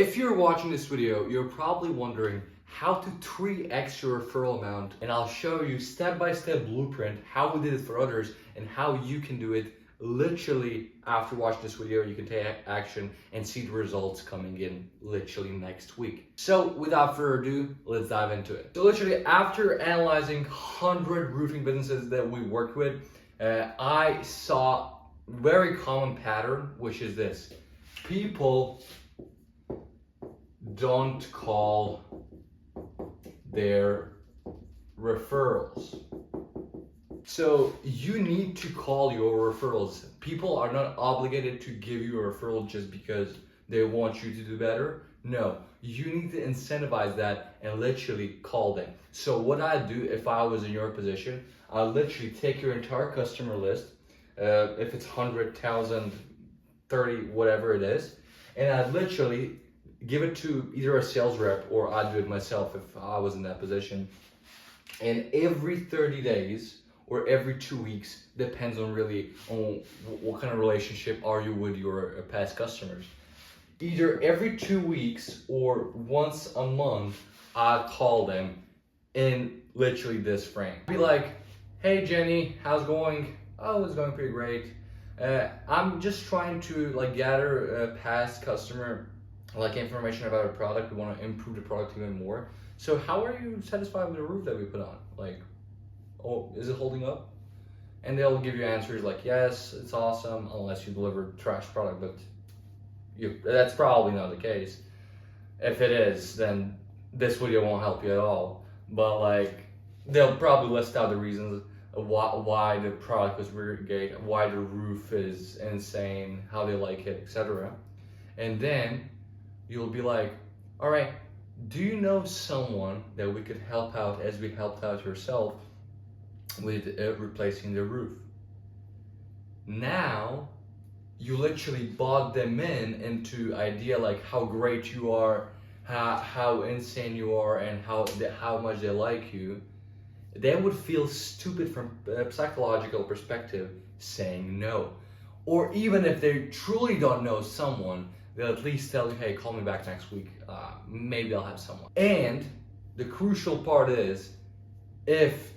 If you're watching this video, you're probably wondering how to 3x your referral amount, and I'll show you step-by-step blueprint how we did it for others and how you can do it literally after watching this video. You can take action and see the results coming in literally next week. So without further ado, let's dive into it. So literally after analyzing 100 roofing businesses that we worked with, I saw a very common pattern, which is this: people don't call their referrals. So you need to call your referrals. People are not obligated to give you a referral just because they want you to do better. No, you need to incentivize that and literally call them. So what I'd do if I was in your position, I'd literally take your entire customer list, if it's 100,000, 30, whatever it is, and I'd literally give it to either a sales rep, or I'd do it myself if I was in that position. And every 30 days or every 2 weeks, depends on really on what kind of relationship are you with your past customers. Either every 2 weeks or once a month, I'd call them in literally this frame. Be like, hey Jenny, how's it going? Oh, it's going pretty great. I'm just trying to gather a past customer information about a product. We want to improve the product even more. So how are you satisfied with the roof that we put on? Oh, is it holding up? And they'll give you answers like, yes, it's awesome, unless you deliver trash product, but that's probably not the case. If it is, then this video won't help you at all. But they'll probably list out the reasons why the product was really great, why the roof is insane, how they like it, etc. And then you'll be like, all right, do you know someone that we could help out as we helped out yourself with replacing the roof? Now you literally bought them into idea how great you are, how insane you are, and how much they like you. They would feel stupid from a psychological perspective saying no. Or even if they truly don't know someone, they'll at least tell you, hey, call me back next week. Maybe I'll have someone. And the crucial part is, if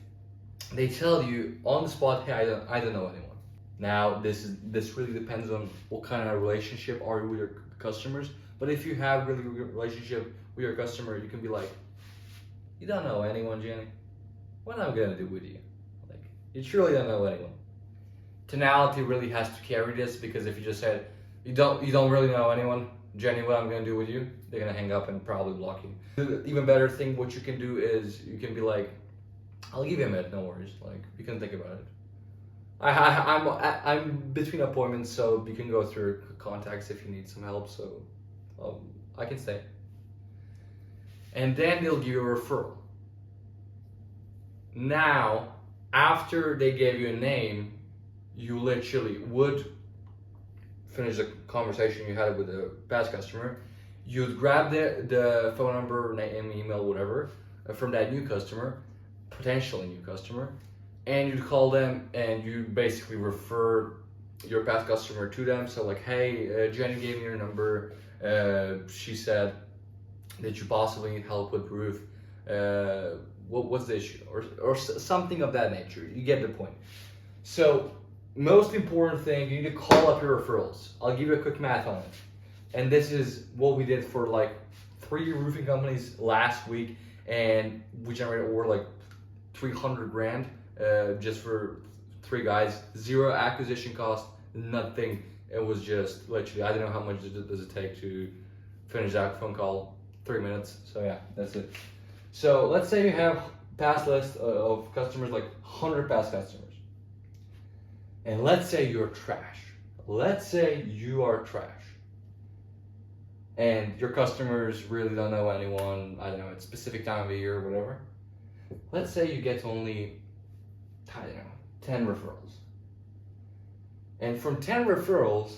they tell you on the spot, hey, I don't know anyone. Now, this really depends on what kind of relationship are you with your customers. But if you have really good relationship with your customer, you can be like, you don't know anyone, Jenny. What am I gonna do with you? You truly don't know anyone. Tonality really has to carry this, because if you just said, you don't really know anyone, Jenny, what I'm gonna do with you? They're gonna hang up and probably block you. The even better thing, what you can do is you can be like, I'll give you a minute, no worries. You can think about it. I'm between appointments, so you can go through contacts if you need some help. So I can stay. And then they'll give you a referral. Now, after they gave you a name, you literally would finish the conversation you had with the past customer. You'd grab the phone number, name, email, whatever, from that new customer, potentially new customer, and you'd call them and you basically refer your past customer to them. So hey, Jenny gave me your number. She said that you possibly need help with roof. What's the issue? Or something of that nature. You get the point. So most important thing, you need to call up your referrals. I'll give you a quick math on it. And this is what we did for 3 roofing companies last week, and we generated over 300 grand just for 3 guys. 0 acquisition cost, nothing. It was just literally, I don't know how much does it take to finish that phone call, 3 minutes. So yeah, that's it. So let's say you have past list of customers, 100 past customers. And let's say you're trash. Let's say you are trash. And your customers really don't know anyone, I don't know, it's a specific time of the year or whatever. Let's say you get only, 10 referrals. And from 10 referrals,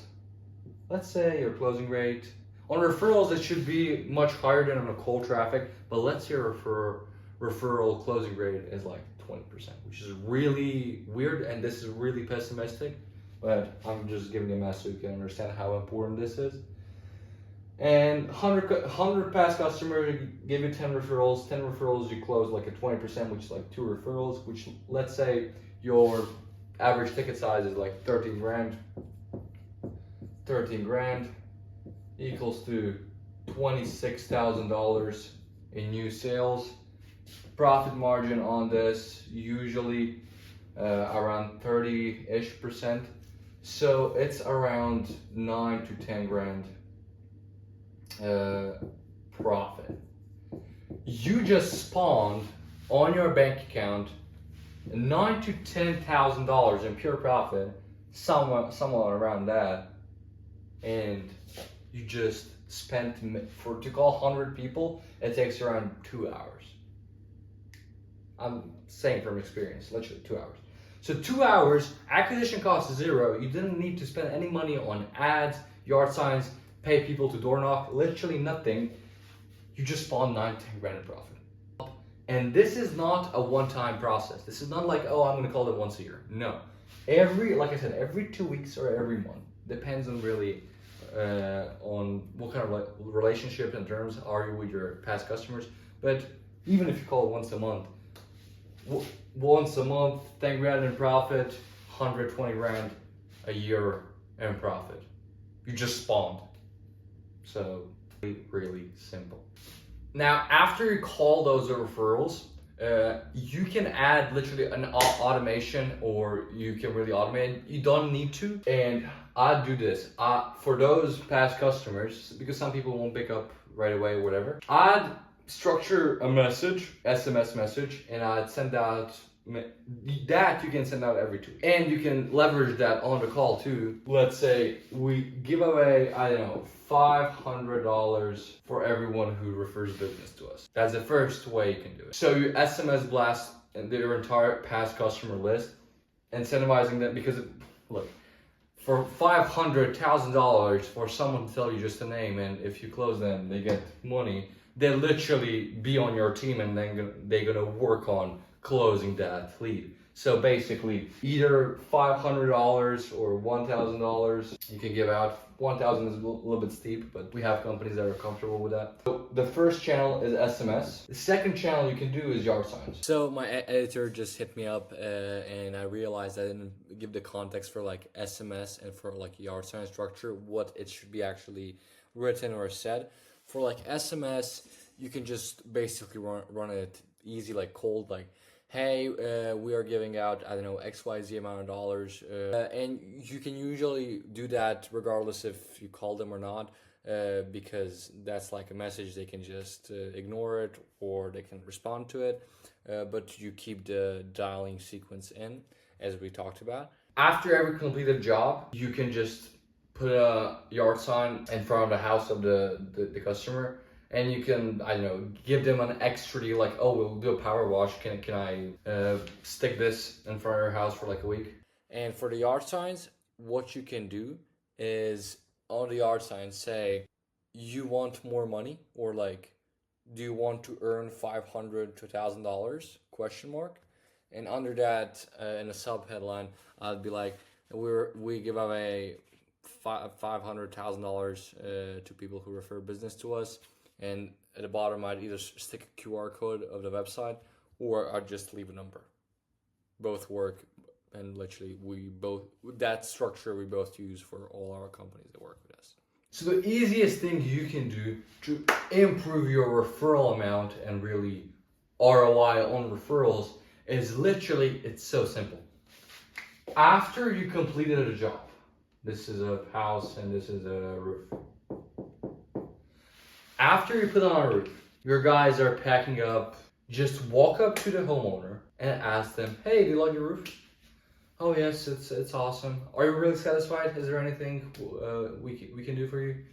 let's say your closing rate, on referrals it should be much higher than on a cold traffic, but let's say your referral closing rate is 20%, which is really weird, and this is really pessimistic, but I'm just giving a message so you can understand how important this is. And 100 past customer give you 10 referrals. 10 referrals, you close like a 20%, which is like 2 referrals, which let's say your average ticket size is like 13 grand. 13 grand equals to $26,000 in new sales. Profit margin on this usually around 30-ish%. So it's around 9 to 10 grand profit. You just spawned on your bank account $9 to $10,000 in pure profit, somewhere around that, and you just spent to call 100 people. It takes around 2 hours. I'm saying from experience, literally 2 hours. So 2 hours, acquisition cost is 0. You didn't need to spend any money on ads, yard signs, pay people to door knock, literally nothing. You just spawned 9 to 10 grand in profit. And this is not a one-time process. This is not like, oh, I'm gonna call them once a year. No. Like I said, every 2 weeks or every month. Depends on really on what kind of relationship and terms are you with your past customers. But even if you call once a month, 10 grand in profit, 120 grand a year in profit. You just spawned. So really simple. Now, after you call those referrals, you can add literally an automation, or you can really automate. You don't need to. And I do this for those past customers, because some people won't pick up right away or whatever. I'd structure a message, SMS message, and I'd send out that. You can send out every 2, and you can leverage that on the call too. Let's say we give away, I don't know, $500 for everyone who refers business to us. That's the first way you can do it. So you SMS blast their entire past customer list, incentivizing them, because look, for $500,000 for someone to tell you just a name, and if you close them, they get money. They literally be on your team, and then they're gonna work on closing that lead. So basically, either $500 or $1,000 you can give out. 1,000 is a little bit steep, but we have companies that are comfortable with that. So the first channel is SMS. The second channel you can do is yard signs. So my editor just hit me up and I realized I didn't give the context for like SMS and for like yard sign structure, what it should be actually written or said. For like SMS, you can just basically run it easy, like cold, like, hey, we are giving out, I don't know, XYZ amount of dollars. And you can usually do that regardless if you call them or not, because that's like a message. They can just ignore it, or they can respond to it. But you keep the dialing sequence in, as we talked about. After every completed job, you can just put a yard sign in front of the house of the customer. And you can, I don't know, give them an extra deal, like, oh, we'll do a power wash. Can I stick this in front of your house for like a week? And for the yard signs, what you can do is on the yard sign say, you want more money, or like, do you want to earn $500 to $1,000? Question mark. And under that, in a sub headline, I'd be like, we give away $500,000 to people who refer business to us. And at the bottom, I'd either stick a QR code of the website, or I'd just leave a number. Both work, and literally that structure we both use for all our companies that work with us. So the easiest thing you can do to improve your referral amount and really ROI on referrals is literally, it's so simple. After you completed a job, this is a house and this is a roof. After you put on a roof, your guys are packing up, just walk up to the homeowner and ask them, hey, do you like your roof? Oh yes, it's awesome. Are you really satisfied? Is there anything we can do for you?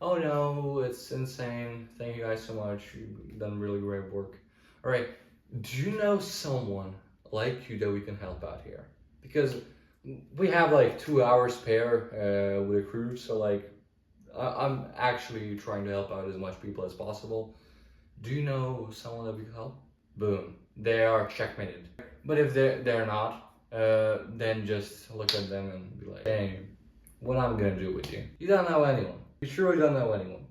Oh no, it's insane. Thank you guys so much. You've done really great work. All right, do you know someone like you that we can help out here? Because we have like 2 hours spare with a crew, so like, I'm actually trying to help out as much people as possible. Do you know someone that we can help? Boom. They are checkmated. But if they're not, then just look at them and be like, hey, what I'm gonna do with you? You don't know anyone. You truly don't know anyone.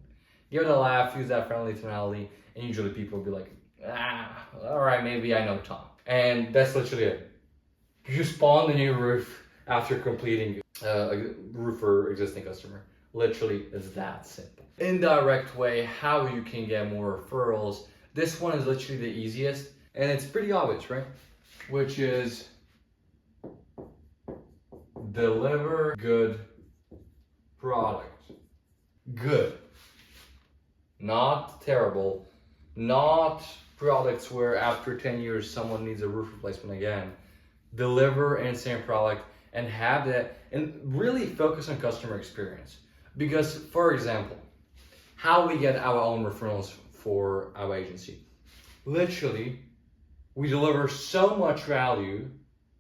Give it a laugh, use that friendly tonality, and usually people will be like, alright, maybe I know Tom. And that's literally it. You spawn the new roof after completing a roof for existing customer. Literally, it's that simple. Indirect way, how you can get more referrals. This one is literally the easiest, and it's pretty obvious, right? Which is deliver good product. Good. Not terrible. Not products where after 10 years someone needs a roof replacement again. Deliver insane product and have that, and really focus on customer experience. Because, for example, how we get our own referrals for our agency. Literally, we deliver so much value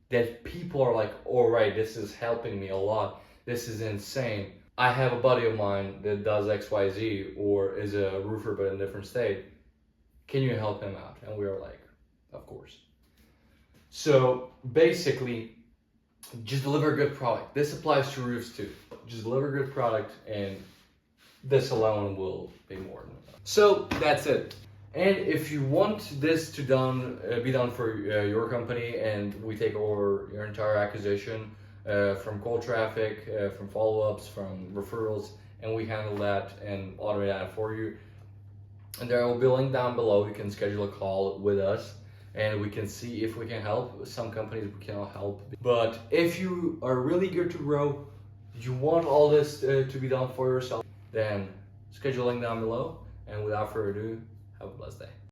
that people are like, all right, this is helping me a lot. This is insane. I have a buddy of mine that does XYZ or is a roofer but in a different state. Can you help him out? And we are like, of course. So basically, just deliver a good product. This applies to roofs too. Just deliver a good product, and this alone will be more than enough. So that's it. And if you want this to be done for your company, and we take over your entire acquisition from cold traffic, from follow-ups, from referrals, and we handle that and automate that for you. And there will be a link down below. You can schedule a call with us, and we can see if we can help. Some companies we cannot help. But if you are really good to grow, you want all this to be done for yourself, then scheduling down below. And without further ado, have a blessed day.